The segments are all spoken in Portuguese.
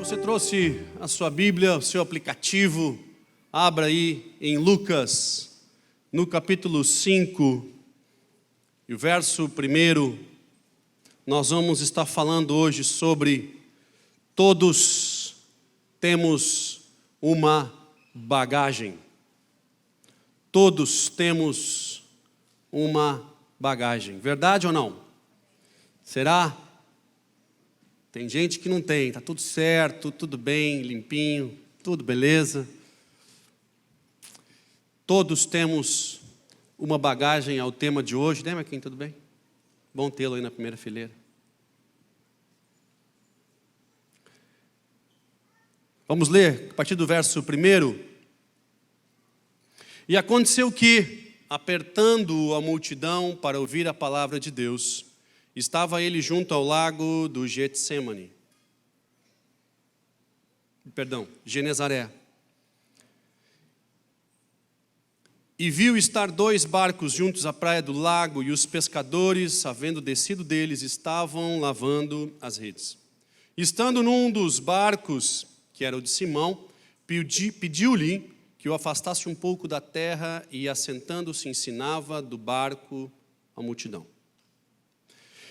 você trouxe a sua Bíblia, o seu aplicativo, abra aí em Lucas, no capítulo 5, e o verso 1, nós vamos estar falando hoje sobre todos temos uma bagagem. Todos temos uma bagagem. Verdade ou não? Será? Tem gente que não tem, está tudo certo, tudo bem, limpinho, tudo beleza. Todos temos uma bagagem ao tema de hoje, né, Marquinhos, tudo bem? Bom tê-lo aí na primeira fileira. Vamos ler a partir do verso 1. E aconteceu que, apertando a multidão para ouvir a palavra de Deus, estava ele junto ao lago do Genezaré. E viu estar 2 barcos juntos à praia do lago, e os pescadores, havendo descido deles, estavam lavando as redes. Estando num dos barcos, que era o de Simão, pediu-lhe que o afastasse um pouco da terra, e assentando-se ensinava do barco a multidão.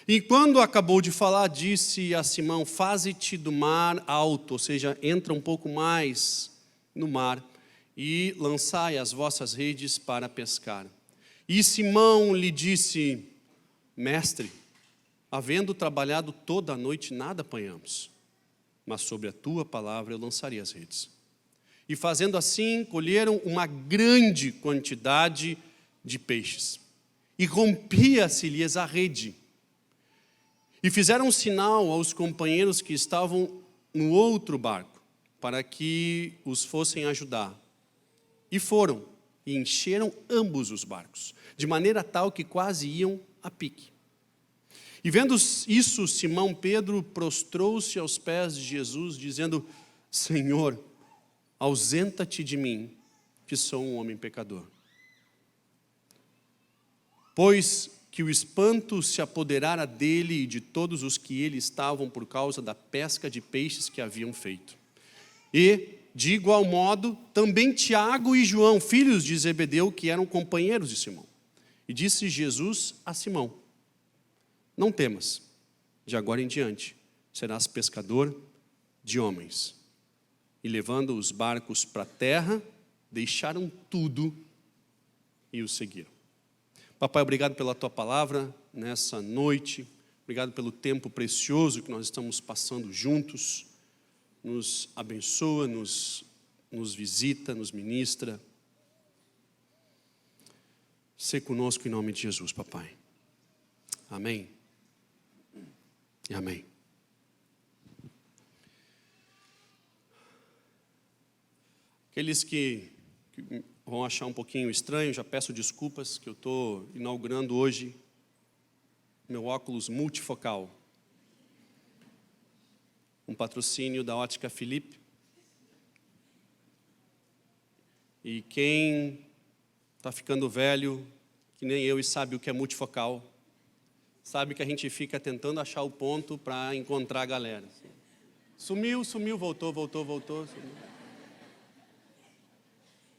E quando acabou de falar, disse a Simão: faze-te do mar alto, ou seja, entra um pouco mais no mar, e lançai as vossas redes para pescar. E Simão lhe disse: mestre, havendo trabalhado toda a noite, nada apanhamos, mas sobre a tua palavra eu lançarei as redes. E fazendo assim, colheram uma grande quantidade de peixes, e rompia-se-lhes a rede. E fizeram um sinal aos companheiros que estavam no outro barco, para que os fossem ajudar. E foram, e encheram ambos os barcos, de maneira tal que quase iam a pique. E vendo isso, Simão Pedro prostrou-se aos pés de Jesus, dizendo: Senhor, ausenta-te de mim, que sou um homem pecador. Pois que o espanto se apoderara dele e de todos os que ele estavam por causa da pesca de peixes que haviam feito. E, de igual modo, também Tiago e João, filhos de Zebedeu, que eram companheiros de Simão. E disse Jesus a Simão: não temas, de agora em diante serás pescador de homens. E levando os barcos para a terra, deixaram tudo e o seguiram. Papai, obrigado pela tua palavra nessa noite, obrigado pelo tempo precioso que nós estamos passando juntos. Nos abençoa, nos visita, nos ministra. Sê conosco em nome de Jesus, papai. Amém e amém. Aqueles que vão achar um pouquinho estranho, já peço desculpas, que eu estou inaugurando hoje meu óculos multifocal. Um patrocínio da Ótica Felipe. E quem está ficando velho, que nem eu, e sabe o que é multifocal, sabe que a gente fica tentando achar o ponto para encontrar a galera. Sumiu, voltou. Sumiu.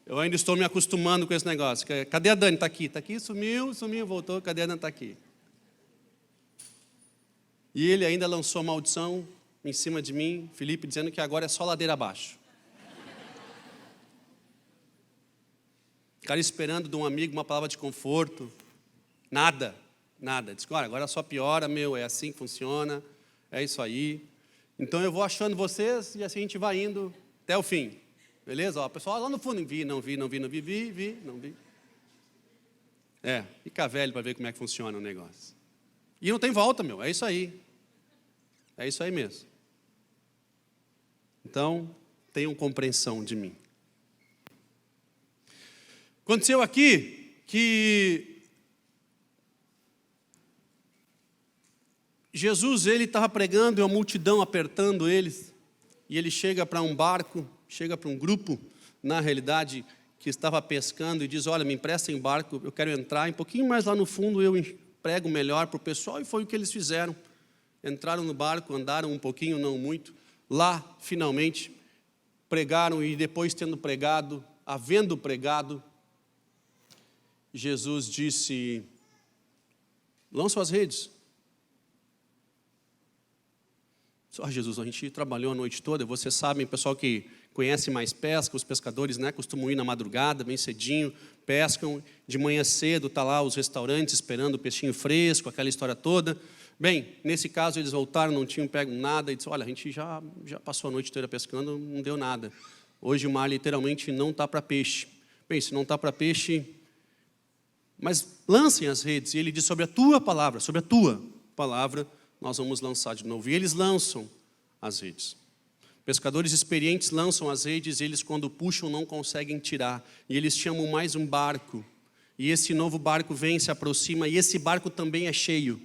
Eu ainda estou me acostumando com esse negócio. Cadê a Dani? Está aqui, sumiu, voltou, cadê a Dani? Está aqui. E ele ainda lançou maldição em cima de mim, Felipe, dizendo que agora é só ladeira abaixo. O cara esperando de um amigo uma palavra de conforto. Nada. Diz: olha, agora só piora, é assim que funciona, é isso aí. Então eu vou achando vocês e assim a gente vai indo até o fim. Beleza? Ó, pessoal, lá no fundo, não vi. Fica velho para ver como é que funciona o negócio. E não tem volta, é isso aí. É isso aí mesmo. Então, tenham compreensão de mim. Aconteceu aqui que Jesus, ele estava pregando e a multidão apertando eles. E ele chega para um barco, chega para um grupo, na realidade, que estava pescando e diz: olha, me emprestem um barco, eu quero entrar, um pouquinho mais lá no fundo eu prego melhor para o pessoal. E foi o que eles fizeram. Entraram no barco, andaram um pouquinho, não muito, Lá, finalmente, pregaram e depois havendo pregado, Jesus disse, lançam as redes. Só Jesus, a gente trabalhou a noite toda, vocês sabem, pessoal que conhece mais pesca, os pescadores, né, costumam ir na madrugada, bem cedinho, pescam, de manhã cedo, está lá os restaurantes esperando o peixinho fresco, aquela história toda. Bem, nesse caso eles voltaram, não tinham pego nada, e disseram, olha, a gente já passou a noite inteira pescando, não deu nada. Hoje o mar literalmente não está para peixe. Bem, se não está para peixe, mas lancem as redes. E ele diz, sobre a tua palavra, nós vamos lançar de novo. E eles lançam as redes. Pescadores experientes lançam as redes, e eles quando puxam não conseguem tirar. E eles chamam mais um barco. E esse novo barco vem, se aproxima, e esse barco também é cheio.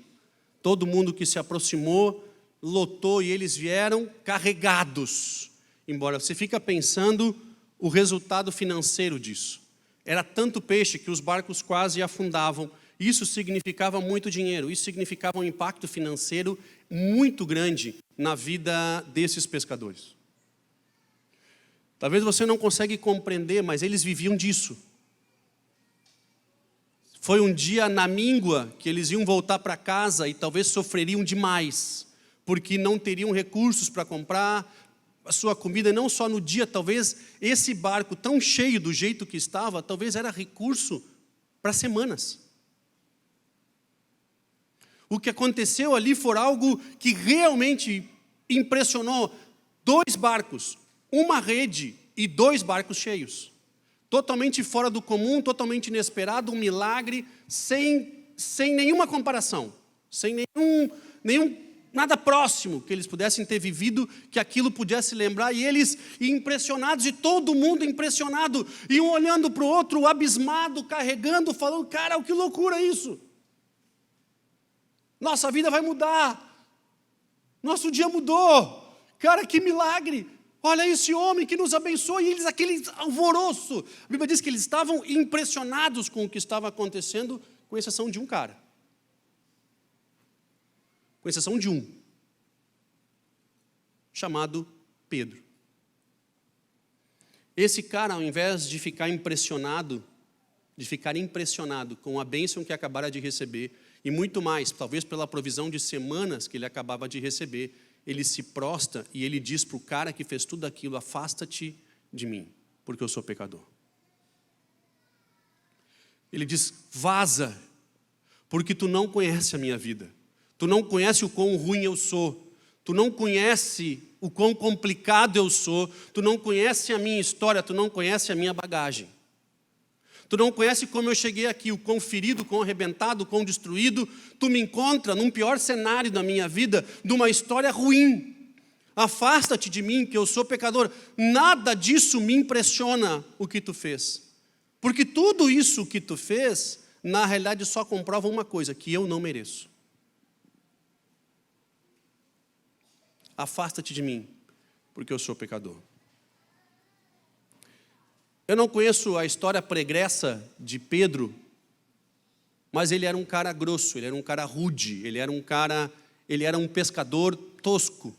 Todo mundo que se aproximou, lotou, e eles vieram carregados. Embora você fica pensando o resultado financeiro disso. Era tanto peixe que os barcos quase afundavam. Isso significava muito dinheiro, isso significava um impacto financeiro muito grande na vida desses pescadores. Talvez você não consiga compreender, mas eles viviam disso. Foi um dia na míngua que eles iam voltar para casa e talvez sofreriam demais, porque não teriam recursos para comprar a sua comida, não só no dia, talvez esse barco tão cheio do jeito que estava, talvez era recurso para semanas. O que aconteceu ali foi algo que realmente impressionou. 2 barcos, uma rede e 2 barcos cheios. Totalmente fora do comum, totalmente inesperado, um milagre, sem nenhuma comparação, sem nada próximo que eles pudessem ter vivido, que aquilo pudesse lembrar, e eles impressionados, e todo mundo impressionado, e um olhando para o outro, abismado, carregando, falando, cara, que loucura isso! Nossa vida vai mudar, nosso dia mudou, cara, que milagre! Olha esse homem que nos abençoa, e eles, aquele alvoroço. A Bíblia diz que eles estavam impressionados com o que estava acontecendo, com exceção de um cara. Com exceção de um, chamado Pedro. Esse cara, ao invés de ficar impressionado com a bênção que acabara de receber, e muito mais, talvez pela provisão de semanas que ele acabava de receber, ele se prostra e ele diz para o cara que fez tudo aquilo, afasta-te de mim, porque eu sou pecador. Ele diz, vaza, porque tu não conhece a minha vida. Tu não conhece o quão ruim eu sou. Tu não conhece o quão complicado eu sou. Tu não conhece a minha história, tu não conhece a minha bagagem. Tu não conhece como eu cheguei aqui, o quão ferido, o quão arrebentado, o quão destruído. Tu me encontra num pior cenário da minha vida, de uma história ruim. Afasta-te de mim, que eu sou pecador. Nada disso me impressiona o que tu fez. Porque tudo isso que tu fez, na realidade só comprova uma coisa, que eu não mereço. Afasta-te de mim, porque eu sou pecador. Eu não conheço a história pregressa de Pedro, mas ele era um cara grosso, ele era um cara rude, ele era um pescador tosco,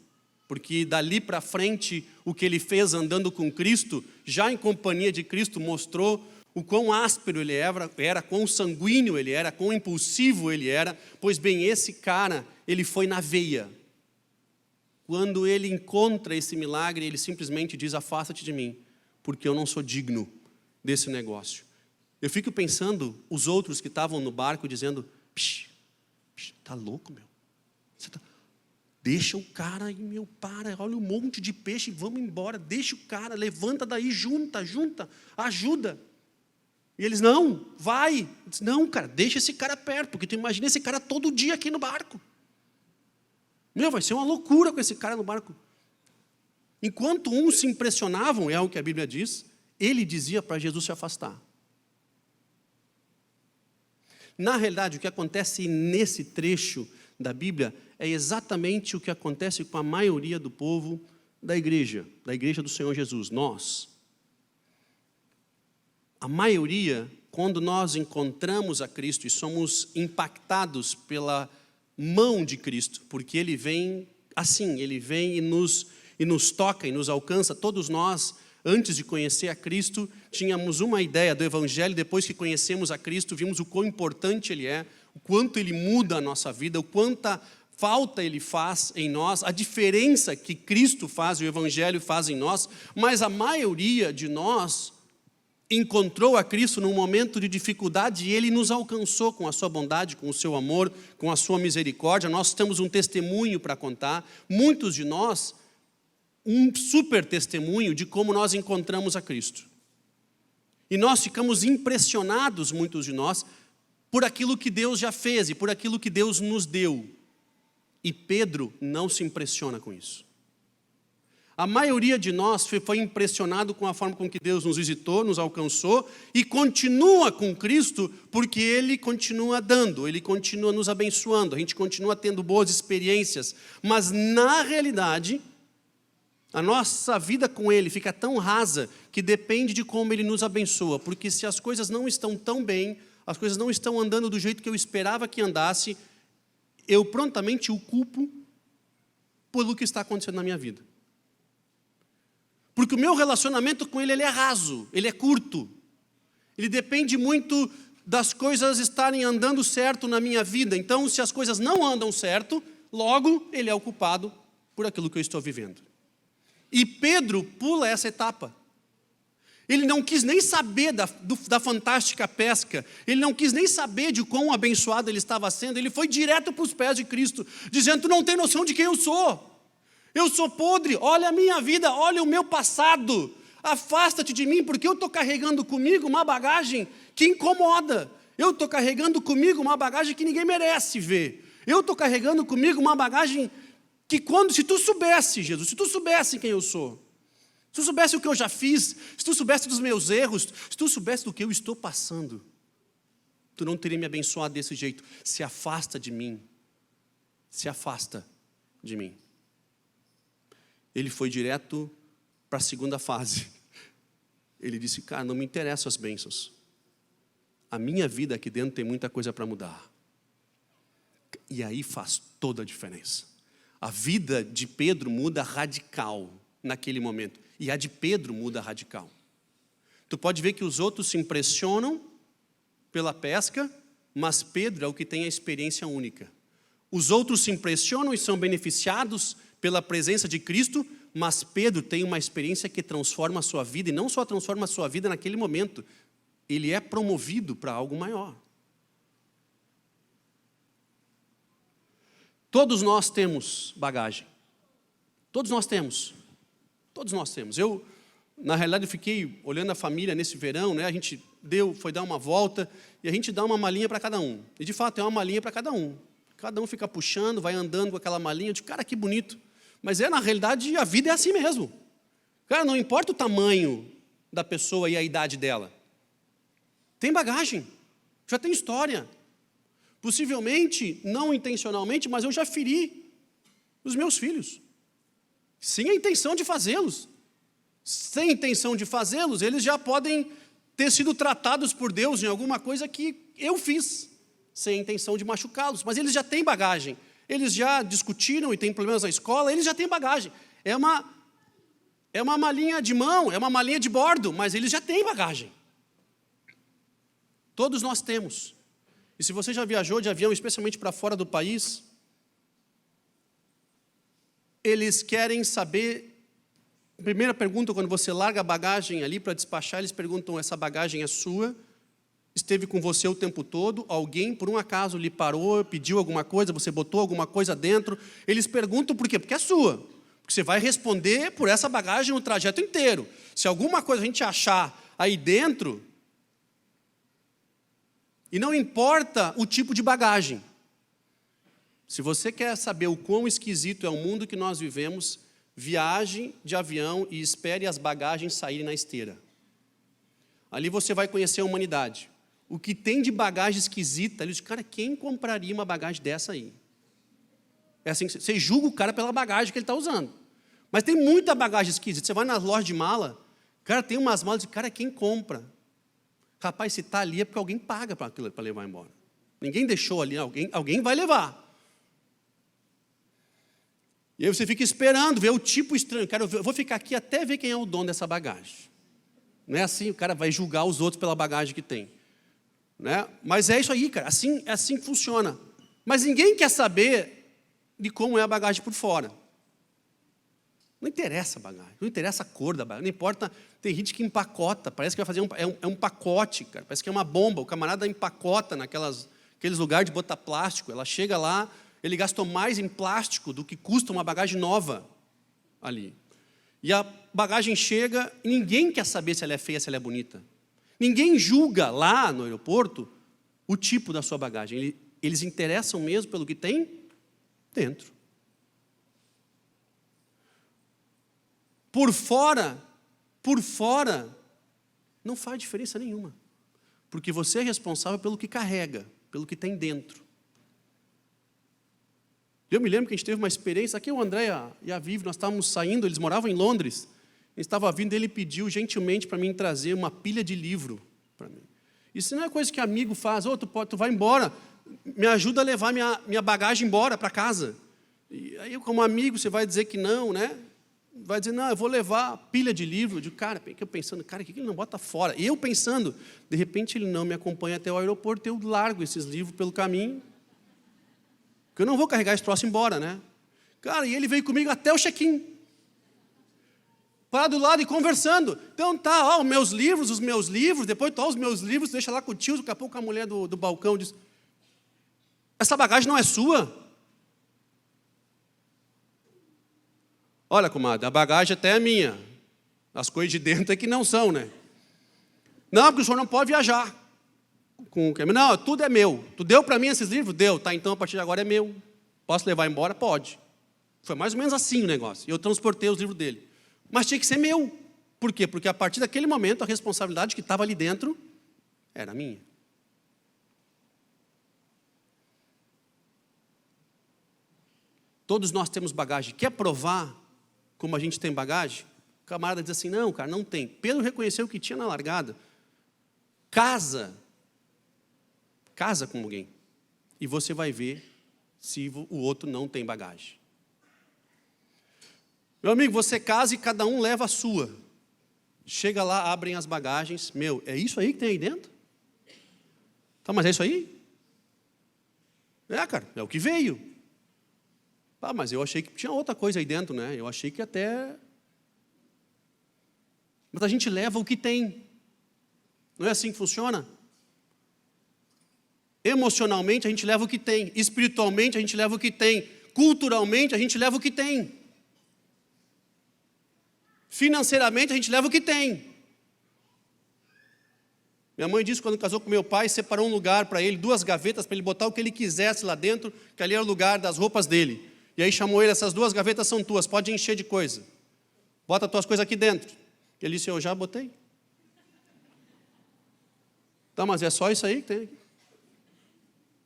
porque dali para frente o que ele fez andando com Cristo, já em companhia de Cristo, mostrou o quão áspero ele era, quão sanguíneo ele era, quão impulsivo ele era. Pois bem, esse cara, ele foi na veia. Quando ele encontra esse milagre, ele simplesmente diz, afasta-te de mim, porque eu não sou digno desse negócio. Eu fico pensando, os outros que estavam no barco, dizendo, tá louco, meu? Deixa o cara aí, meu, olha um monte de peixe, vamos embora, deixa o cara, levanta daí, junta, ajuda. E eles, não, vai. Diz, não, cara, deixa esse cara perto, porque tu imagina esse cara todo dia aqui no barco. Meu, vai ser uma loucura com esse cara no barco. Enquanto uns se impressionavam, é o que a Bíblia diz, ele dizia para Jesus se afastar. Na realidade, o que acontece nesse trecho da Bíblia é exatamente o que acontece com a maioria do povo da igreja do Senhor Jesus, nós. A maioria, quando nós encontramos a Cristo e somos impactados pela mão de Cristo, porque Ele vem assim, Ele vem e nos e nos toca e nos alcança. Todos nós, antes de conhecer a Cristo, tínhamos uma ideia do Evangelho. Depois que conhecemos a Cristo, vimos o quão importante Ele é, o quanto Ele muda a nossa vida, o quanta falta Ele faz em nós, a diferença que Cristo faz e o Evangelho faz em nós. Mas a maioria de nós encontrou a Cristo num momento de dificuldade e Ele nos alcançou com a sua bondade, com o seu amor, com a sua misericórdia. Nós temos um testemunho para contar, muitos de nós, um super testemunho de como nós encontramos a Cristo. E nós ficamos impressionados, muitos de nós, por aquilo que Deus já fez e por aquilo que Deus nos deu. E Pedro não se impressiona com isso. A maioria de nós foi impressionado com a forma com que Deus nos visitou, nos alcançou e continua com Cristo porque Ele continua dando, Ele continua nos abençoando, a gente continua tendo boas experiências, mas na realidade, a nossa vida com Ele fica tão rasa que depende de como Ele nos abençoa, porque se as coisas não estão tão bem, as coisas não estão andando do jeito que eu esperava que andasse, eu prontamente o culpo pelo que está acontecendo na minha vida. Porque o meu relacionamento com Ele é raso, ele é curto. Ele depende muito das coisas estarem andando certo na minha vida. Então, se as coisas não andam certo, logo Ele é o culpado por aquilo que eu estou vivendo. E Pedro pula essa etapa. Ele não quis nem saber da fantástica pesca. Ele não quis nem saber de quão abençoado ele estava sendo. Ele foi direto para os pés de Cristo, dizendo: tu não tem noção de quem eu sou. Eu sou podre, olha a minha vida, olha o meu passado. Afasta-te de mim, porque eu estou carregando comigo uma bagagem que incomoda. Eu estou carregando comigo uma bagagem que ninguém merece ver. Eu estou carregando comigo uma bagagem que se tu soubesse, Jesus, se tu soubesse quem eu sou, se tu soubesse o que eu já fiz, se tu soubesse dos meus erros, se tu soubesse do que eu estou passando, tu não teria me abençoado desse jeito. Se afasta de mim. Se afasta de mim. Ele foi direto para a segunda fase. Ele disse: cara, não me interessam as bênçãos. A minha vida aqui dentro tem muita coisa para mudar. E aí faz toda a diferença. A vida de Pedro muda radical naquele momento. E a de Pedro muda radical. Tu pode ver que os outros se impressionam pela pesca, mas Pedro é o que tem a experiência única. Os outros se impressionam e são beneficiados pela presença de Cristo, mas Pedro tem uma experiência que transforma a sua vida, e não só transforma a sua vida naquele momento, ele é promovido para algo maior. Todos nós temos bagagem. Todos nós temos. Todos nós temos. Eu, na realidade, fiquei olhando a família nesse verão, né? A gente foi dar uma volta e a gente dá uma malinha para cada um. E, de fato, é uma malinha para cada um. Cada um fica puxando, vai andando com aquela malinha. Eu digo: cara, que bonito. Mas na realidade, a vida é assim mesmo. Cara, não importa o tamanho da pessoa e a idade dela. Tem bagagem, já tem história. Possivelmente, não intencionalmente, mas eu já feri os meus filhos. Sem a intenção de fazê-los. Sem a intenção de fazê-los, eles já podem ter sido tratados por Deus em alguma coisa que eu fiz, sem a intenção de machucá-los. Mas eles já têm bagagem. Eles já discutiram e têm problemas na escola, eles já têm bagagem. É uma malinha de mão, é uma malinha de bordo, mas eles já têm bagagem. Todos nós temos. E se você já viajou de avião, especialmente para fora do país, eles querem saber, a primeira pergunta, quando você larga a bagagem ali para despachar, eles perguntam: essa bagagem é sua? Esteve com você o tempo todo? Alguém, por um acaso, lhe parou, pediu alguma coisa, você botou alguma coisa dentro? Eles perguntam por quê? Porque é sua. Porque você vai responder por essa bagagem o trajeto inteiro. Se alguma coisa a gente achar aí dentro, e não importa o tipo de bagagem. Se você quer saber o quão esquisito é o mundo que nós vivemos, viaje de avião e espere as bagagens saírem na esteira. Ali você vai conhecer a humanidade. O que tem de bagagem esquisita, ele diz: cara, quem compraria uma bagagem dessa aí? É assim, você julga o cara pela bagagem que ele está usando. Mas tem muita bagagem esquisita. Você vai nas lojas de mala, cara, tem umas malas, cara, quem compra? Rapaz, se está ali é porque alguém paga para levar embora. Ninguém deixou ali, alguém vai levar. E aí você fica esperando, ver o tipo estranho. Eu vou ficar aqui até ver quem é o dono dessa bagagem. Não é assim, o cara vai julgar os outros pela bagagem que tem. Né? Mas é isso aí, cara, é assim que funciona. Mas ninguém quer saber de como é a bagagem por fora. Não interessa a bagagem, não interessa a cor da bagagem, não importa. Tem gente que empacota, parece que vai fazer um pacote, cara, parece que é uma bomba. O camarada empacota aqueles lugares de botar plástico. Ela chega lá, ele gastou mais em plástico do que custa uma bagagem nova ali. E a bagagem chega e ninguém quer saber se ela é feia, se ela é bonita. Ninguém julga lá no aeroporto o tipo da sua bagagem. Eles interessam mesmo pelo que tem dentro. Por fora, não faz diferença nenhuma. Porque você é responsável pelo que carrega, pelo que tem dentro. Eu me lembro que a gente teve uma experiência, aqui o André e a Vivi, nós estávamos saindo, eles moravam em Londres, ele estava vindo, ele pediu gentilmente para mim trazer uma pilha de livro para mim. Isso não é coisa que amigo faz, tu vai embora, me ajuda a levar minha bagagem embora para casa. E aí, como amigo, você vai dizer que não, né? Vai dizer, não, eu vou levar pilha de livro. Eu digo, cara, eu pensando, cara, o que ele não bota fora? E eu pensando, de repente ele não me acompanha até o aeroporto, eu largo esses livros pelo caminho, porque eu não vou carregar esse troço embora, né? Cara, e ele veio comigo até o check-in, parado do lado e conversando. Então tá, os meus livros, depois os meus livros, deixa lá com o tio, daqui a pouco a mulher do balcão diz, essa bagagem não é sua? Olha, comadre, a bagagem até é minha. As coisas de dentro é que não são, né? Não, porque o senhor não pode viajar. Não, tudo é meu. Tu deu para mim esses livros? Deu. Tá, então a partir de agora é meu. Posso levar embora? Pode. Foi mais ou menos assim o negócio. Eu transportei os livros dele. Mas tinha que ser meu. Por quê? Porque a partir daquele momento a responsabilidade que estava ali dentro era minha. Todos nós temos bagagem. Quer provar como a gente tem bagagem? O camarada diz assim, não, cara, não tem. Pedro reconheceu o que tinha na largada. Casa com alguém. E você vai ver se o outro não tem bagagem. Meu amigo, você casa e cada um leva a sua. Chega lá, abrem as bagagens. Meu, é isso aí que tem aí dentro? Tá, mas é isso aí? É, cara, é o que veio. Ah, mas eu achei que tinha outra coisa aí dentro, né? Eu achei que até... Mas a gente leva o que tem. Não é assim que funciona? Emocionalmente a gente leva o que tem. Espiritualmente a gente leva o que tem. Culturalmente a gente leva o que tem. Financeiramente a gente leva o que tem. Minha mãe disse quando casou com meu pai, separou um lugar para ele, 2 gavetas para ele botar o que ele quisesse lá dentro, que ali era o lugar das roupas dele. E aí chamou ele, essas 2 gavetas são tuas, pode encher de coisa. Bota as tuas coisas aqui dentro. Ele disse, eu já botei. Tá, mas é só isso aí que tem aqui.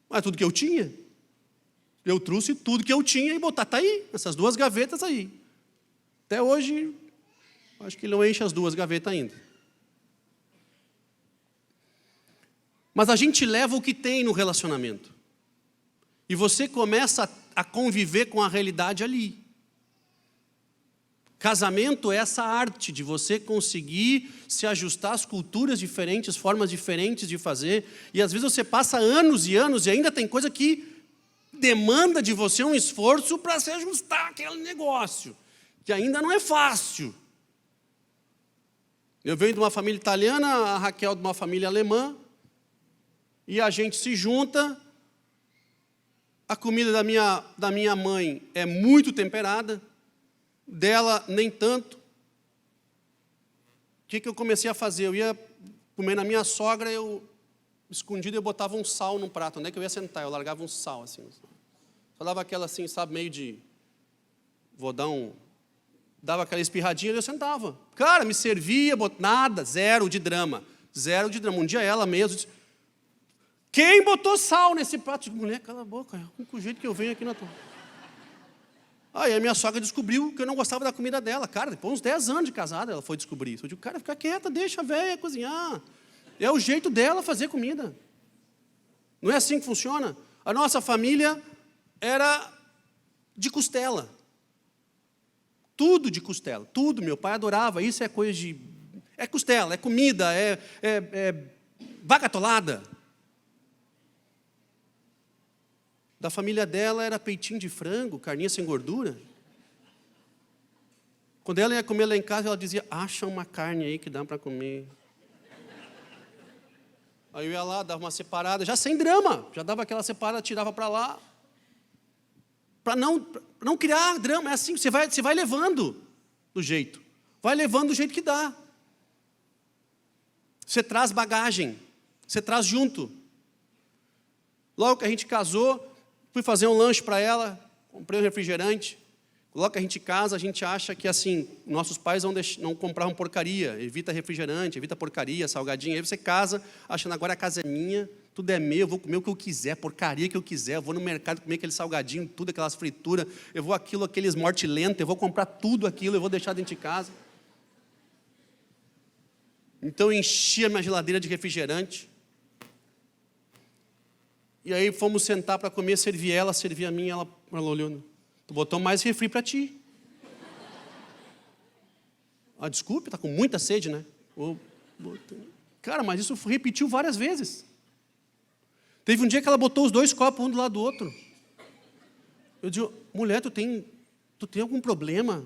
Mas tudo que eu tinha. Eu trouxe tudo que eu tinha e botar, tá aí, essas 2 gavetas aí. Até hoje, acho que ele não enche as 2 gavetas ainda. Mas a gente leva o que tem no relacionamento. E você começa a conviver com a realidade ali. Casamento é essa arte de você conseguir se ajustar às culturas diferentes, formas diferentes de fazer. E às vezes você passa anos e anos e ainda tem coisa que demanda de você um esforço para se ajustar àquele negócio, que ainda não é fácil. Eu venho de uma família italiana, a Raquel de uma família alemã, e a gente se junta. A comida da minha mãe é muito temperada, dela nem tanto. O que eu comecei a fazer? Eu ia comer na minha sogra, escondido, eu botava um sal num prato. Onde é que eu ia sentar? Eu largava um sal, assim. Só dava aquela assim, sabe, meio de... Dava aquela espirradinha e eu sentava. Cara, me servia, nada, zero de drama. Zero de drama. Um dia ela mesmo disse, quem botou sal nesse prato? Eu digo, mulher, cala a boca, é o único jeito que eu venho aqui na tua... Aí a minha sogra descobriu que eu não gostava da comida dela. Cara, depois de uns 10 anos de casada, ela foi descobrir isso. Eu digo, cara, fica quieta, deixa a velha cozinhar. É o jeito dela fazer comida. Não é assim que funciona? A nossa família era de costela. Tudo de costela, tudo. Meu pai adorava. Isso é coisa de... É costela, é comida, é vaca atolada. Da família dela era peitinho de frango, carninha sem gordura. Quando ela ia comer lá em casa, ela dizia, acha uma carne aí que dá para comer. Aí eu ia lá, dava uma separada, já sem drama. Já dava aquela separada, tirava para lá. Para não criar drama. É assim, você vai levando do jeito. Vai levando do jeito que dá. Você traz bagagem. Você traz junto. Logo que a gente casou, fui fazer um lanche para ela, comprei um refrigerante. Logo que a gente casa, a gente acha que assim, nossos pais não compravam porcaria, evita refrigerante, evita porcaria, salgadinho. Aí você casa, achando agora a casa é minha, tudo é meu, eu vou comer o que eu quiser, porcaria que eu quiser, eu vou no mercado comer aquele salgadinho, tudo, aquelas frituras, eu vou aqueles morte-lento, eu vou comprar tudo aquilo, eu vou deixar dentro de casa. Então eu enchi a minha geladeira de refrigerante. E aí fomos sentar para comer, servi a mim, ela olhou, tu botou mais refri para ti. Ah, desculpe, está com muita sede, né? Cara, mas isso repetiu várias vezes. Teve um dia que ela botou os 2 copos um do lado do outro. Eu digo, mulher, tu tem algum problema?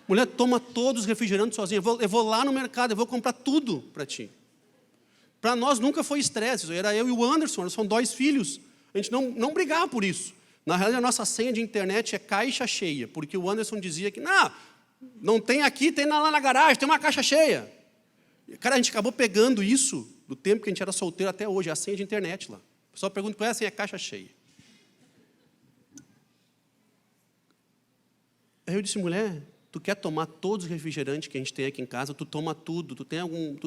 Mulher, toma todos os refrigerantes sozinha. Eu vou lá no mercado, eu vou comprar tudo para ti. Para nós nunca foi estresse. Era eu e o Anderson, são 2 filhos. A gente não brigava por isso. Na realidade, a nossa senha de internet é caixa cheia, porque o Anderson dizia que, não tem aqui, tem lá na garagem, tem uma caixa cheia. Cara, a gente acabou pegando isso do tempo que a gente era solteiro até hoje, a senha de internet lá. O pessoal pergunta, qual é a senha? Caixa cheia. Aí eu disse, mulher, tu quer tomar todos os refrigerantes que a gente tem aqui em casa, tu toma tudo, tu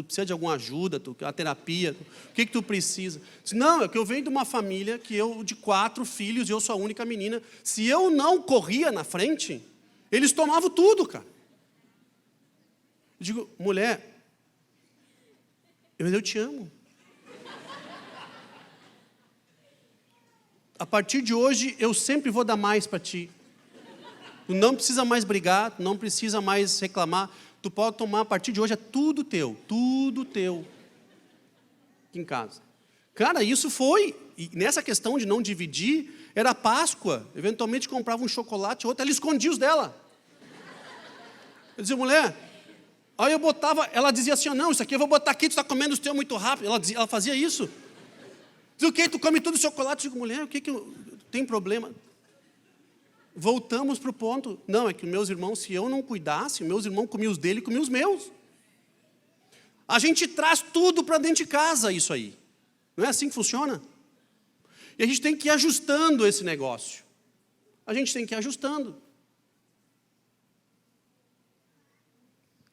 precisa de alguma ajuda, a terapia, o que tu precisa? Disse, não, é que eu venho de uma família de 4 filhos e eu sou a única menina. Se eu não corria na frente, eles tomavam tudo, cara. Eu digo, mulher, eu te amo. A partir de hoje, eu sempre vou dar mais para ti. Tu não precisa mais brigar, tu não precisa mais reclamar. Tu pode tomar, a partir de hoje, é tudo teu aqui em casa. Cara, isso foi, e nessa questão de não dividir, era Páscoa. Eventualmente comprava um chocolate, outro, ela escondia os dela. Eu dizia, mulher, aí eu botava, ela dizia assim, não, isso aqui eu vou botar aqui, tu está comendo os teus muito rápido. Ela fazia isso. Dizia, o que? Tu come todo o chocolate? Eu digo, mulher, o que tem problema? Voltamos para o ponto, não, é que meus irmãos, se eu não cuidasse, meus irmãos comiam os dele e comiam os meus. A gente traz tudo para dentro de casa, isso aí. Não é assim que funciona? E a gente tem que ir ajustando esse negócio. A gente tem que ir ajustando.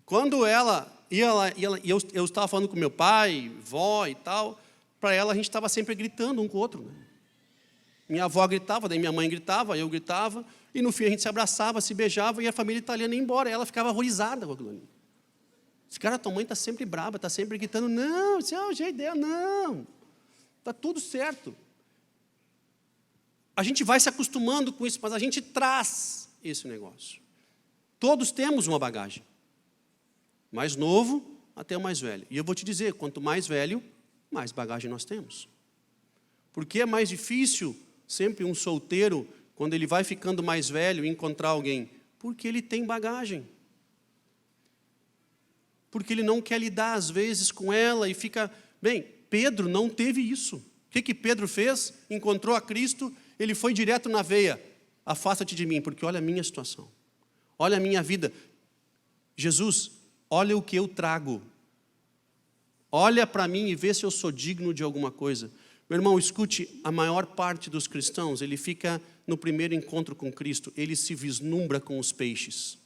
Quando ela ia lá, e eu estava falando com meu pai, vó e tal, para ela a gente estava sempre gritando um com o outro, né? Minha avó gritava, daí minha mãe gritava, eu gritava, e no fim a gente se abraçava, se beijava, e a família italiana ia embora, e ela ficava horrorizada com aquilo ali. Esse cara, tua mãe está sempre brava, está sempre gritando, não, esse é o jeito dela, não, está tudo certo. A gente vai se acostumando com isso, mas a gente traz esse negócio. Todos temos uma bagagem. Mais novo até o mais velho. E eu vou te dizer, quanto mais velho, mais bagagem nós temos. Porque é mais difícil sempre um solteiro, quando ele vai ficando mais velho, encontrar alguém? Porque ele tem bagagem. Porque ele não quer lidar, às vezes, com ela e fica... Bem, Pedro não teve isso. O que Pedro fez? Encontrou a Cristo, ele foi direto na veia. Afasta-te de mim, porque olha a minha situação. Olha a minha vida. Jesus, olha o que eu trago. Olha para mim e vê se eu sou digno de alguma coisa. Meu irmão, escute, a maior parte dos cristãos, ele fica no primeiro encontro com Cristo, ele se vislumbra com os peixes.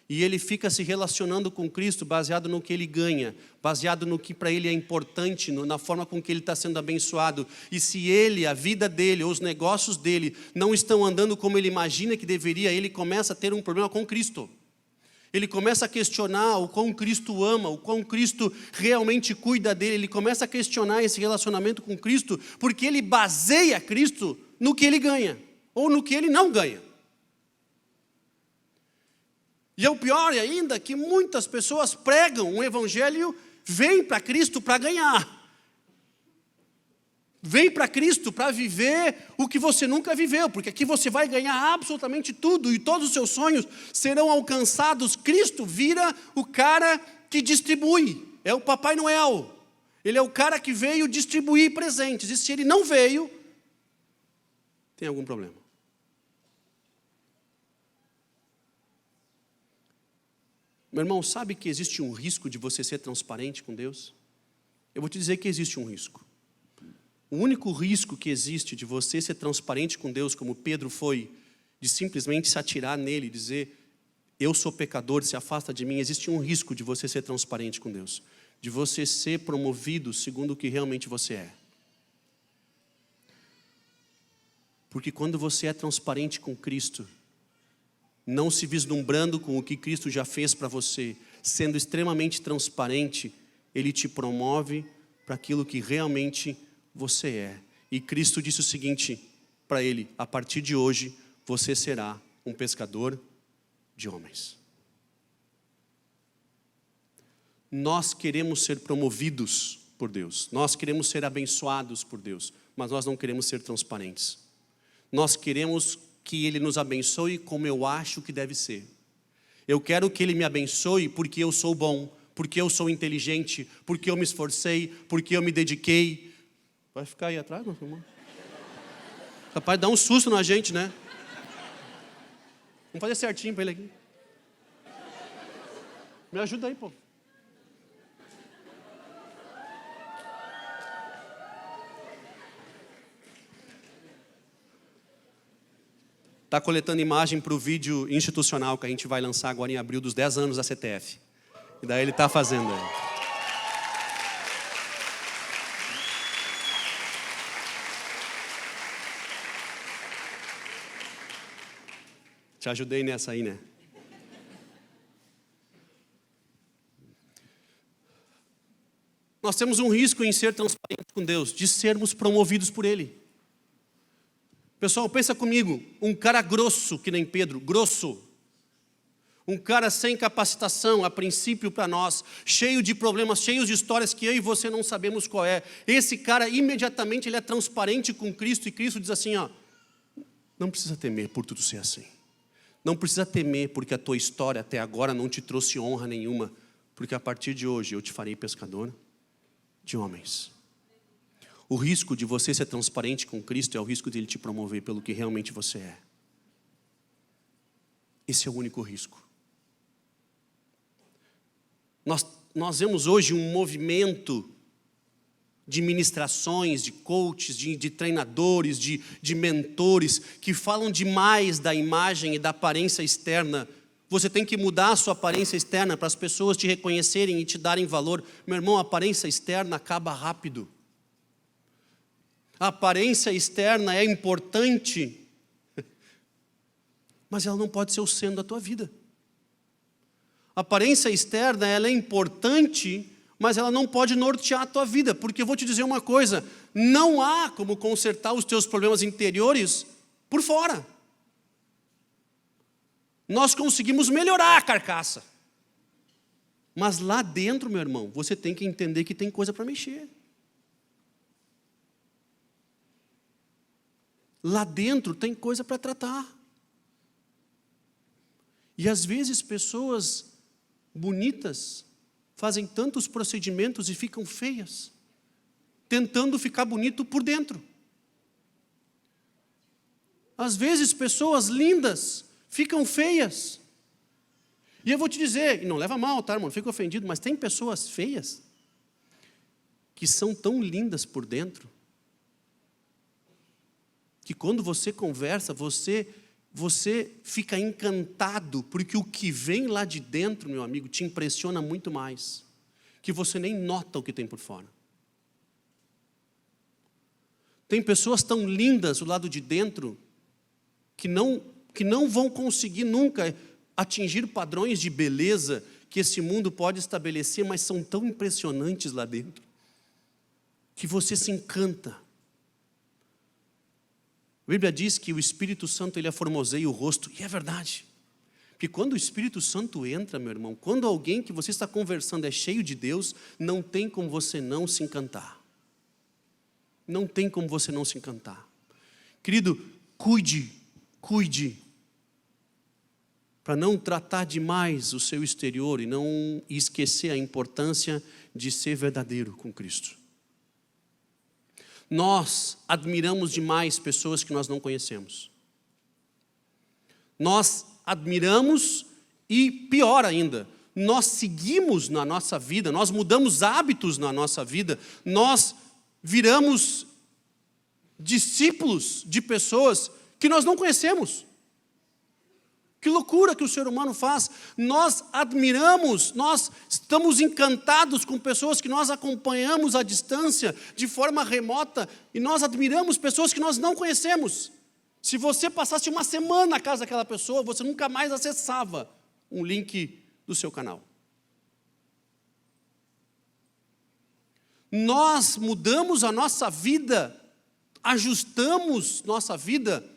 E ele fica se relacionando com Cristo baseado no que ele ganha, baseado no que para ele é importante, na forma com que ele está sendo abençoado. E se ele, a vida dele, ou os negócios dele não estão andando como ele imagina que deveria, ele começa a ter um problema com Cristo. Ele começa a questionar o quão Cristo ama, o quão Cristo realmente cuida dele. Ele começa a questionar esse relacionamento com Cristo, porque ele baseia Cristo no que ele ganha, ou no que ele não ganha. E é o pior ainda que muitas pessoas pregam um evangelho, vêm para Cristo para ganhar. Vem para Cristo para viver o que você nunca viveu, porque aqui você vai ganhar absolutamente tudo e todos os seus sonhos serão alcançados. Cristo vira o cara que distribui, é o Papai Noel. Ele é o cara que veio distribuir presentes, e se ele não veio, tem algum problema. Meu irmão, sabe que existe um risco de você ser transparente com Deus? Eu vou te dizer que existe um risco. O único risco que existe de você ser transparente com Deus, como Pedro foi, de simplesmente se atirar nele e dizer, eu sou pecador, se afasta de mim, existe um risco de você ser transparente com Deus, de você ser promovido segundo o que realmente você é. Porque quando você é transparente com Cristo, não se vislumbrando com o que Cristo já fez para você, sendo extremamente transparente, Ele te promove para aquilo que realmente você é. E Cristo disse o seguinte para ele, a partir de hoje, você será um pescador de homens. Nós queremos ser promovidos por Deus, nós queremos ser abençoados por Deus, mas nós não queremos ser transparentes. Nós queremos que Ele nos abençoe como eu acho que deve ser. Eu quero que Ele me abençoe porque eu sou bom, porque eu sou inteligente, porque eu me esforcei, porque eu me dediquei. Vai ficar aí atrás, meu irmão? Capaz de dar um susto na gente, né? Vamos fazer certinho para ele aqui. Me ajuda aí, pô. Está coletando imagem para o vídeo institucional que a gente vai lançar agora em abril dos 10 anos da CTF. E daí ele está fazendo aí. Te ajudei nessa aí, né? Nós temos um risco em ser transparentes com Deus, de sermos promovidos por Ele. Pessoal, pensa comigo, um cara grosso que nem Pedro, grosso. Um cara sem capacitação, a princípio para nós, cheio de problemas, cheio de histórias que eu e você não sabemos qual é. Esse cara, imediatamente, ele é transparente com Cristo, e Cristo diz assim, ó, não precisa temer por tudo ser assim. Não precisa temer porque a tua história até agora não te trouxe honra nenhuma, porque a partir de hoje eu te farei pescador de homens. O risco de você ser transparente com Cristo é o risco de Ele te promover pelo que realmente você é. Esse é o único risco. Nós vemos hoje um movimento de ministrações, de coaches, de treinadores, de mentores, que falam demais da imagem e da aparência externa. Você tem que mudar a sua aparência externa para as pessoas te reconhecerem e te darem valor. Meu irmão, a aparência externa acaba rápido. A aparência externa é importante, mas ela não pode ser o centro da tua vida. A aparência externa, ela é importante, mas ela não pode nortear a tua vida, porque eu vou te dizer uma coisa, não há como consertar os teus problemas interiores por fora. Nós conseguimos melhorar a carcaça, mas lá dentro, meu irmão, você tem que entender que tem coisa para mexer. Lá dentro tem coisa para tratar. E às vezes pessoas bonitas fazem tantos procedimentos e ficam feias, tentando ficar bonito por dentro. Às vezes pessoas lindas ficam feias. E eu vou te dizer, e não leva mal, tá, irmão? Fico ofendido, mas tem pessoas feias que são tão lindas por dentro, que quando você conversa, você fica encantado, porque o que vem lá de dentro, meu amigo, te impressiona muito mais, que você nem nota o que tem por fora. Tem pessoas tão lindas do lado de dentro, que não vão conseguir nunca atingir padrões de beleza que esse mundo pode estabelecer, mas são tão impressionantes lá dentro, que você se encanta. A Bíblia diz que o Espírito Santo ele aformoseia o rosto, e é verdade. Porque quando o Espírito Santo entra, meu irmão, quando alguém que você está conversando é cheio de Deus, não tem como você não se encantar. Não tem como você não se encantar. Querido, cuide, para não tratar demais o seu exterior e não esquecer a importância de ser verdadeiro com Cristo. Nós admiramos demais pessoas que nós não conhecemos. Nós admiramos e, pior ainda, nós seguimos na nossa vida, nós mudamos hábitos na nossa vida, nós viramos discípulos de pessoas que nós não conhecemos. Que loucura que o ser humano faz. Nós admiramos, nós estamos encantados com pessoas que nós acompanhamos à distância, de forma remota, e nós admiramos pessoas que nós não conhecemos. Se você passasse uma semana na casa daquela pessoa, você nunca mais acessava um link do seu canal. Nós mudamos a nossa vida, ajustamos nossa vida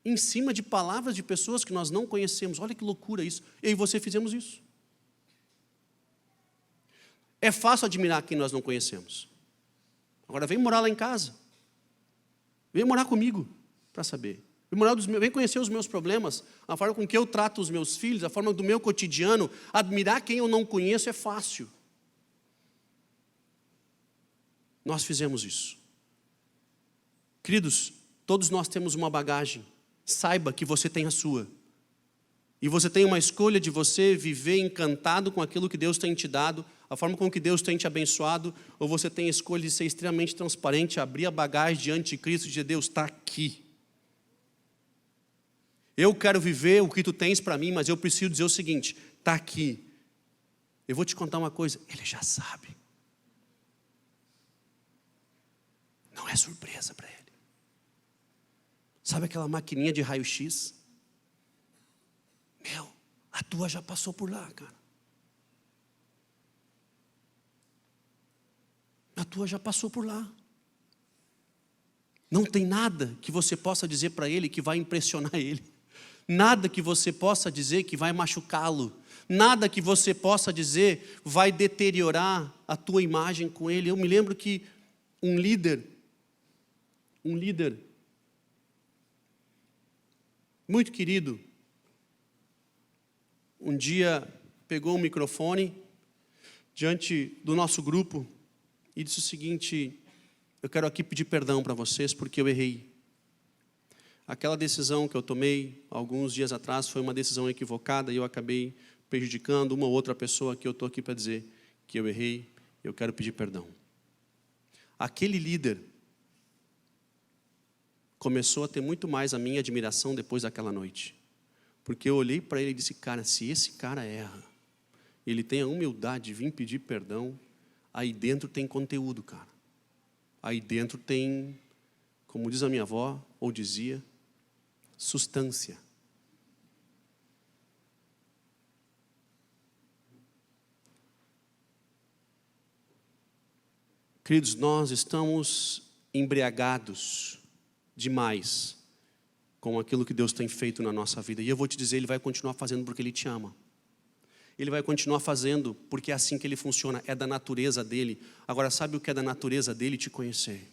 em cima de palavras de pessoas que nós não conhecemos. Olha que loucura isso. Eu e você fizemos isso. É fácil admirar quem nós não conhecemos. Agora vem morar lá em casa. Vem morar comigo para saber. Vem conhecer os meus problemas, a forma com que eu trato os meus filhos, a forma do meu cotidiano. Admirar quem eu não conheço é fácil. Nós fizemos isso. Queridos, todos nós temos uma bagagem. Saiba que você tem a sua. E você tem uma escolha de você viver encantado com aquilo que Deus tem te dado, a forma com que Deus tem te abençoado, ou você tem a escolha de ser extremamente transparente, abrir a bagagem diante de Cristo e dizer: Deus está aqui. Eu quero viver o que tu tens para mim, mas eu preciso dizer o seguinte: está aqui. Eu vou te contar uma coisa, Ele já sabe. Não é surpresa para Ele. Sabe aquela maquininha de raio-x? Meu, a tua já passou por lá, cara. A tua já passou por lá. Não tem nada que você possa dizer para Ele que vai impressionar Ele. Nada que você possa dizer que vai machucá-lo. Nada que você possa dizer vai deteriorar a tua imagem com Ele. Eu me lembro que um líder muito querido, um dia pegou um microfone diante do nosso grupo e disse o seguinte: eu quero aqui pedir perdão para vocês porque eu errei. Aquela decisão que eu tomei alguns dias atrás foi uma decisão equivocada e eu acabei prejudicando uma ou outra pessoa que eu estou aqui para dizer que eu errei, eu quero pedir perdão. Aquele líder começou a ter muito mais a minha admiração depois daquela noite. Porque eu olhei para ele e disse: cara, se esse cara erra, ele tem a humildade de vir pedir perdão, aí dentro tem conteúdo, cara. Aí dentro tem, como diz a minha avó, ou dizia, substância. Queridos, nós estamos embriagados demais com aquilo que Deus tem feito na nossa vida. E eu vou te dizer, Ele vai continuar fazendo porque Ele te ama. Ele vai continuar fazendo porque é assim que Ele funciona, é da natureza dEle. Agora, sabe o que é da natureza dEle? Te conhecer.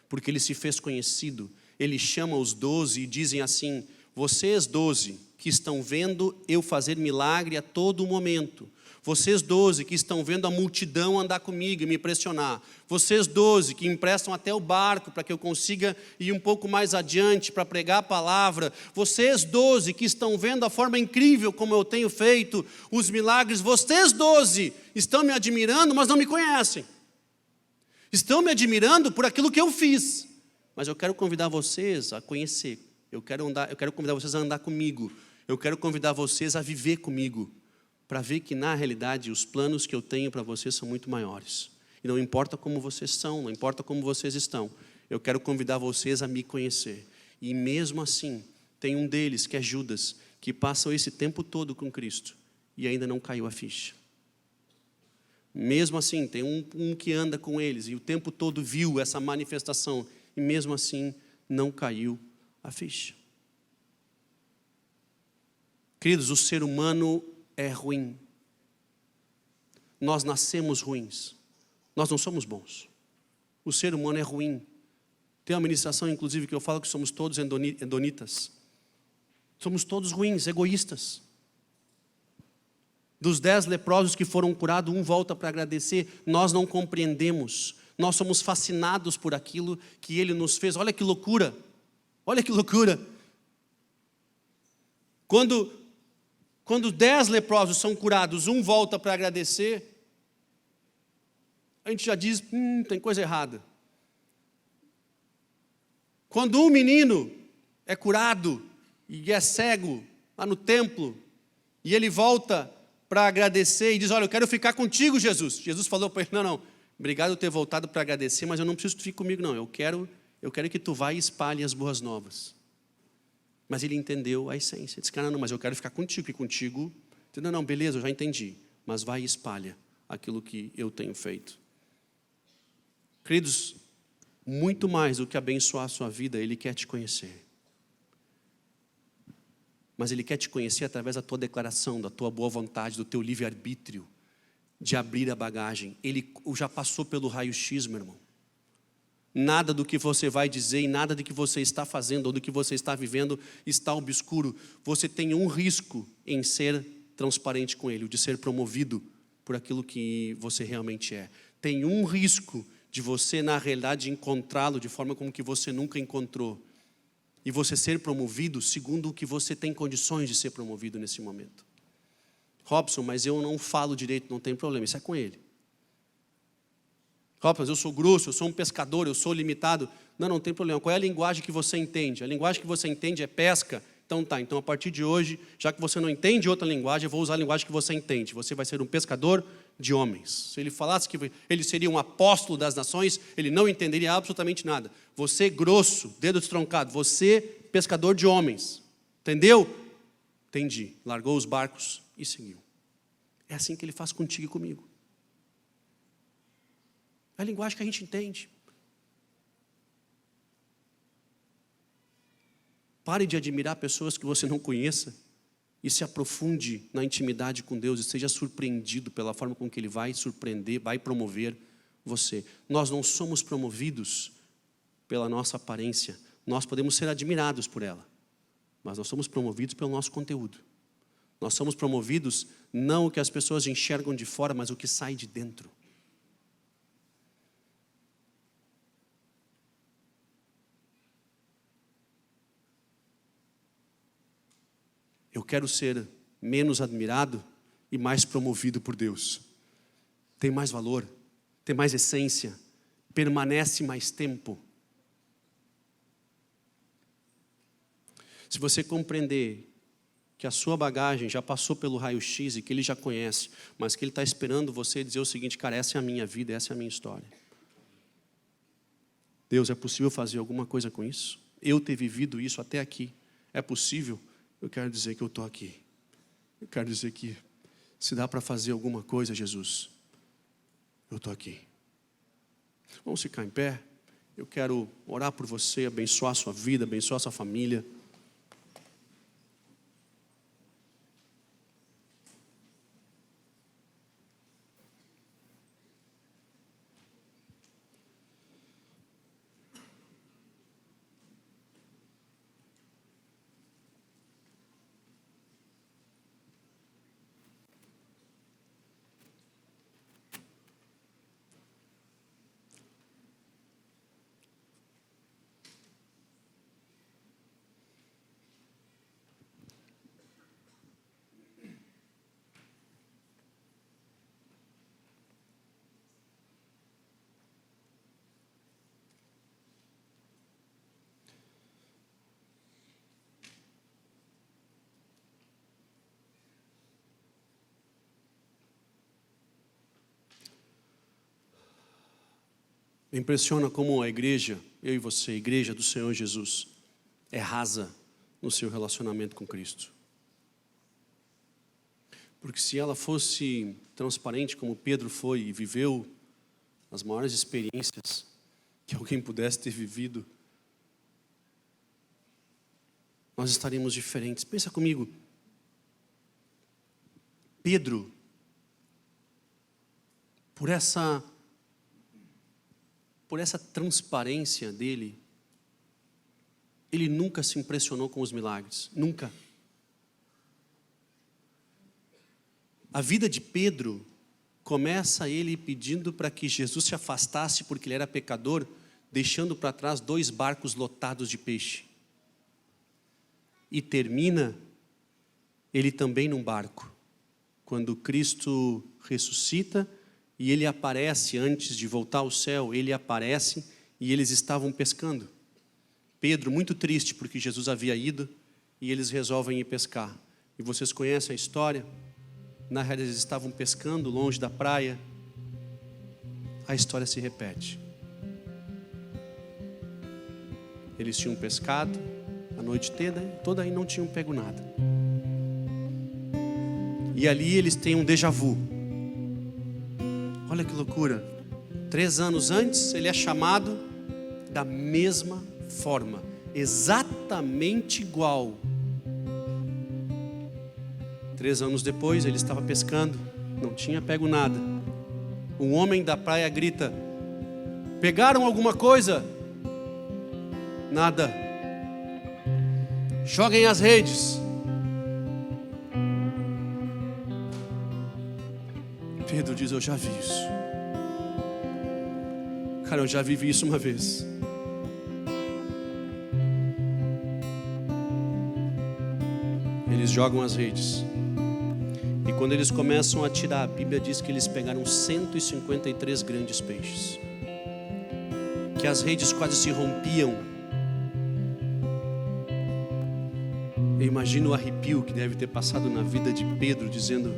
Porque Ele se fez conhecido, Ele chama os 12 e dizem assim: vocês 12 que estão vendo eu fazer milagre a todo momento, vocês 12 que estão vendo a multidão andar comigo e me impressionar, vocês 12 que emprestam até o barco para que eu consiga ir um pouco mais adiante para pregar a palavra, vocês 12 que estão vendo a forma incrível como eu tenho feito os milagres, vocês 12 estão me admirando, mas não me conhecem. Estão me admirando por aquilo que eu fiz, mas eu quero convidar vocês a conhecer, eu quero convidar vocês a andar comigo, eu quero convidar vocês a viver comigo, para ver que na realidade os planos que eu tenho para vocês são muito maiores. E não importa como vocês são, não importa como vocês estão, eu quero convidar vocês a me conhecer. E mesmo assim, tem um deles, que é Judas, que passa esse tempo todo com Cristo e ainda não caiu a ficha. Mesmo assim, tem um que anda com eles e o tempo todo viu essa manifestação e mesmo assim não caiu a ficha. Queridos, o ser humano é ruim. Nós nascemos ruins. Nós não somos bons. O ser humano é ruim. Tem uma ministração, inclusive, que eu falo que somos todos endonitas. Somos todos ruins, egoístas. Dos 10 leprosos que foram curados, um volta para agradecer. Nós não compreendemos. Nós somos fascinados por aquilo que Ele nos fez. Olha que loucura. Olha que loucura. Quando 10 leprosos são curados, um volta para agradecer, a gente já diz, tem coisa errada. Quando um menino é curado e é cego lá no templo, e ele volta para agradecer e diz, olha, eu quero ficar contigo, Jesus. Jesus falou para ele, não, obrigado por ter voltado para agradecer, mas eu não preciso que tu fique comigo, não. Eu quero que tu vá e espalhe as boas novas. Mas ele entendeu a essência. Ele disse, cara, não, mas eu quero ficar contigo, e contigo... Não, beleza, eu já entendi. Mas vai e espalha aquilo que eu tenho feito. Queridos, muito mais do que abençoar a sua vida, Ele quer te conhecer. Mas Ele quer te conhecer através da tua declaração, da tua boa vontade, do teu livre-arbítrio, de abrir a bagagem. Ele já passou pelo raio-x, meu irmão. Nada do que você vai dizer e nada do que você está fazendo ou do que você está vivendo está obscuro. Você tem um risco em ser transparente com Ele, o de ser promovido por aquilo que você realmente é. Tem um risco de você, na realidade, encontrá-lo de forma como que você nunca encontrou. E você ser promovido segundo o que você tem condições de ser promovido nesse momento. Robson, mas eu não falo direito, não tem problema, isso é com ele. Robson, mas eu sou grosso, eu sou um pescador, eu sou limitado. Não tem problema. Qual é a linguagem que você entende? A linguagem que você entende é pesca. Então tá, então a partir de hoje, já que você não entende outra linguagem, eu vou usar a linguagem que você entende. Você vai ser um pescador de homens. Se ele falasse que ele seria um apóstolo das nações, ele não entenderia absolutamente nada. Você grosso, dedo estroncado, você pescador de homens. Entendeu? Entendi. Largou os barcos e seguiu. É assim que Ele faz contigo e comigo. É a linguagem que a gente entende. Pare de admirar pessoas que você não conheça e se aprofunde na intimidade com Deus e seja surpreendido pela forma com que Ele vai surpreender, vai promover você. Nós não somos promovidos pela nossa aparência. Nós podemos ser admirados por ela, mas nós somos promovidos pelo nosso conteúdo. Nós somos promovidos não o que as pessoas enxergam de fora, mas o que sai de dentro. Eu quero ser menos admirado e mais promovido por Deus. Tem mais valor, tem mais essência, permanece mais tempo. Se você compreender que a sua bagagem já passou pelo raio-x e que Ele já conhece, mas que Ele está esperando você dizer o seguinte, cara, essa é a minha vida, essa é a minha história. Deus, é possível fazer alguma coisa com isso? Eu ter vivido isso até aqui, é possível? Eu quero dizer que eu estou aqui. Eu quero dizer que se dá para fazer alguma coisa, Jesus, eu estou aqui. Vamos ficar em pé? Eu quero orar por você, abençoar a sua vida, abençoar a sua família. Me impressiona como a igreja, eu e você, a igreja do Senhor Jesus, é rasa no seu relacionamento com Cristo. Porque se ela fosse transparente como Pedro foi e viveu as maiores experiências que alguém pudesse ter vivido, nós estaríamos diferentes. Pensa comigo, Pedro, por essa transparência dele, ele nunca se impressionou com os milagres, nunca. A vida de Pedro começa ele pedindo para que Jesus se afastasse porque ele era pecador, deixando para trás 2 barcos lotados de peixe. E termina ele também num barco, quando Cristo ressuscita e ele aparece antes de voltar ao céu, ele aparece e eles estavam pescando. Pedro muito triste porque Jesus havia ido e eles resolvem ir pescar. E vocês conhecem a história? Na realidade eles estavam pescando longe da praia. A história se repete. Eles tinham pescado a noite toda e não tinham pego nada. E ali eles têm um déjà vu. Olha que loucura. 3 anos antes ele é chamado da mesma forma, exatamente igual. 3 anos depois ele estava pescando, não tinha pego nada. Um homem da praia grita: pegaram alguma coisa? Nada. Joguem as redes. Pedro diz: eu já vi isso. Cara, eu já vivi isso uma vez. Eles jogam as redes. E quando eles começam a tirar, a Bíblia diz que eles pegaram 153 grandes peixes. Que as redes quase se rompiam. Eu imagino o arrepio que deve ter passado na vida de Pedro, dizendo: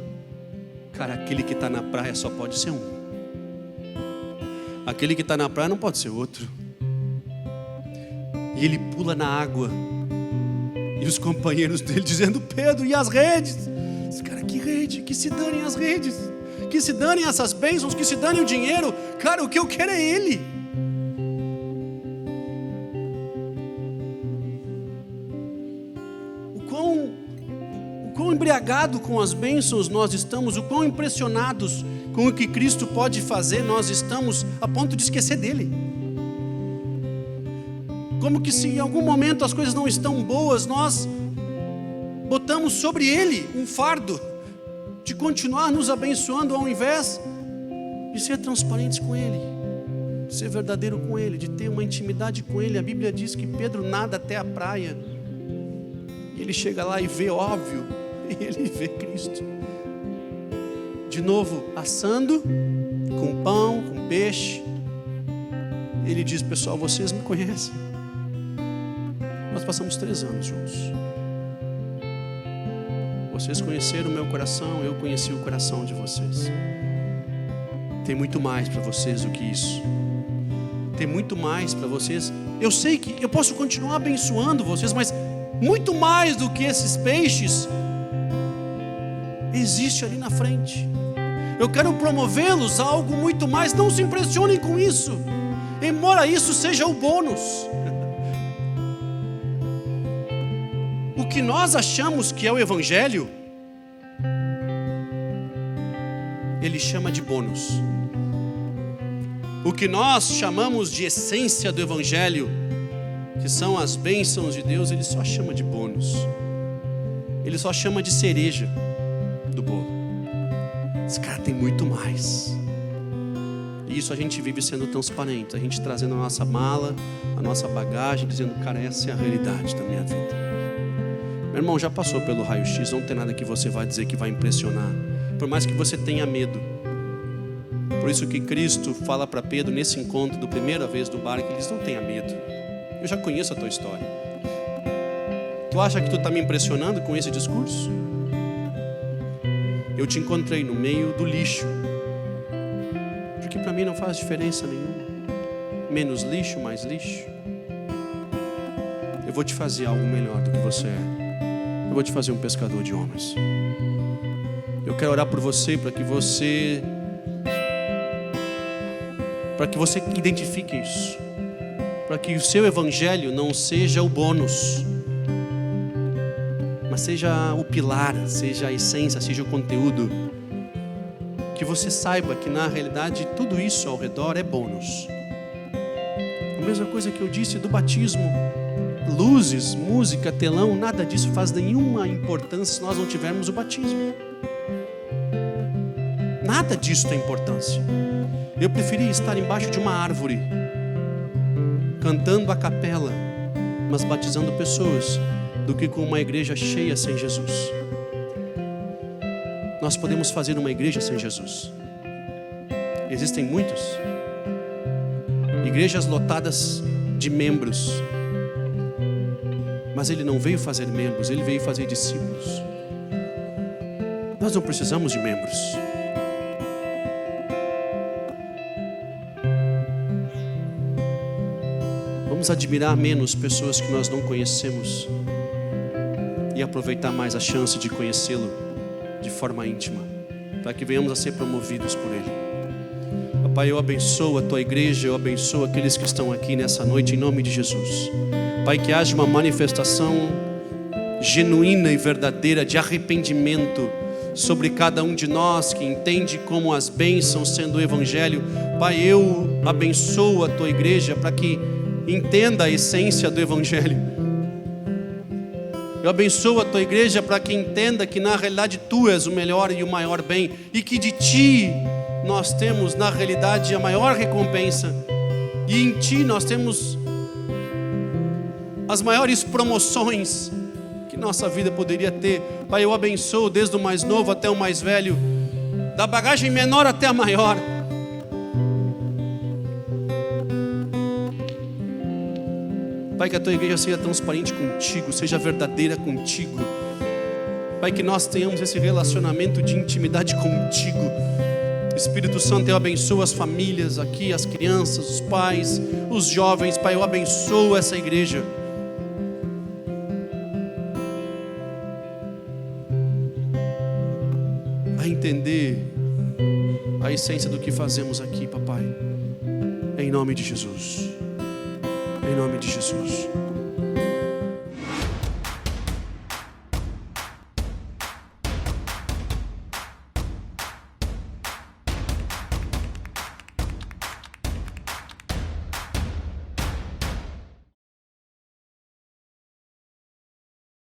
cara, aquele que está na praia só pode ser um. Aquele que está na praia não pode ser outro. E ele pula na água. E os companheiros dele dizendo: Pedro, e as redes? Cara, que rede? Que se danem as redes. Que se danem essas bênçãos, que se danem o dinheiro. Cara, o que eu quero é Ele. O quão embriagado com as bênçãos nós estamos, o quão impressionados com o que Cristo pode fazer nós estamos, a ponto de esquecer dele. Como que se em algum momento as coisas não estão boas, nós botamos sobre Ele um fardo de continuar nos abençoando, ao invés de ser transparentes com Ele, de ser verdadeiro com Ele, de ter uma intimidade com Ele. A Bíblia diz que Pedro nada até a praia, e ele chega lá e vê, óbvio, e ele vê Cristo. De novo, assando, com pão, com peixe. Ele diz: pessoal, vocês me conhecem. Nós passamos 3 anos juntos. Vocês conheceram o meu coração, eu conheci o coração de vocês. Tem muito mais para vocês do que isso. Tem muito mais para vocês. Eu sei que eu posso continuar abençoando vocês, mas muito mais do que esses peixes existe ali na frente. Eu quero promovê-los a algo muito mais. Não se impressionem com isso, embora isso seja o bônus. O que nós achamos que é o Evangelho, Ele chama de bônus. O que nós chamamos de essência do Evangelho, que são as bênçãos de Deus, Ele só chama de bônus. Ele só chama de cereja do bolo. Esse cara tem muito mais. E isso a gente vive sendo transparente, a gente trazendo a nossa mala, a nossa bagagem, dizendo: cara, essa é a realidade da minha vida. Meu irmão, já passou pelo raio-x, não tem nada que você vai dizer que vai impressionar, por mais que você tenha medo. Por isso que Cristo fala para Pedro nesse encontro, da primeira vez do barco, ele diz: não tenha medo, eu já conheço a tua história. Tu acha que tu está me impressionando com esse discurso? Eu te encontrei no meio do lixo, porque para mim não faz diferença nenhuma. Menos lixo, mais lixo. Eu vou te fazer algo melhor do que você é. Eu vou te fazer um pescador de homens. Eu quero orar por você para que você identifique isso, para que o seu evangelho não seja o bônus, mas seja o pilar, seja a essência, seja o conteúdo. Que você saiba que na realidade tudo isso ao redor é bônus. A mesma coisa que eu disse do batismo. Luzes, música, telão, nada disso faz nenhuma importância se nós não tivermos o batismo. Nada disso tem importância. Eu preferia estar embaixo de uma árvore, cantando a capela, mas batizando pessoas, do que com uma igreja cheia sem Jesus. Nós podemos fazer uma igreja sem Jesus. Existem muitos. Igrejas lotadas de membros. Mas Ele não veio fazer membros, Ele veio fazer discípulos. Nós não precisamos de membros. Vamos admirar menos pessoas que nós não conhecemos e aproveitar mais a chance de conhecê-lo de forma íntima, para que venhamos a ser promovidos por Ele. Pai, eu abençoo a Tua igreja, eu abençoo aqueles que estão aqui nessa noite, em nome de Jesus. Pai, que haja uma manifestação genuína e verdadeira de arrependimento sobre cada um de nós que entende como as bênçãos sendo o Evangelho. Pai, eu abençoo a Tua igreja para que entenda a essência do Evangelho. Eu abençoo a Tua igreja para que entenda que na realidade Tu és o melhor e o maior bem, e que de Ti nós temos na realidade a maior recompensa, e em Ti nós temos as maiores promoções que nossa vida poderia ter. Pai, eu abençoo desde o mais novo até o mais velho, da bagagem menor até a maior. Pai, que a Tua igreja seja transparente contigo, seja verdadeira contigo. Pai, que nós tenhamos esse relacionamento de intimidade contigo. Espírito Santo, eu abençoo as famílias aqui, as crianças, os pais, os jovens. Pai, eu abençoo essa igreja. A entender a essência do que fazemos aqui, papai. Em nome de Jesus. Em nome de Jesus.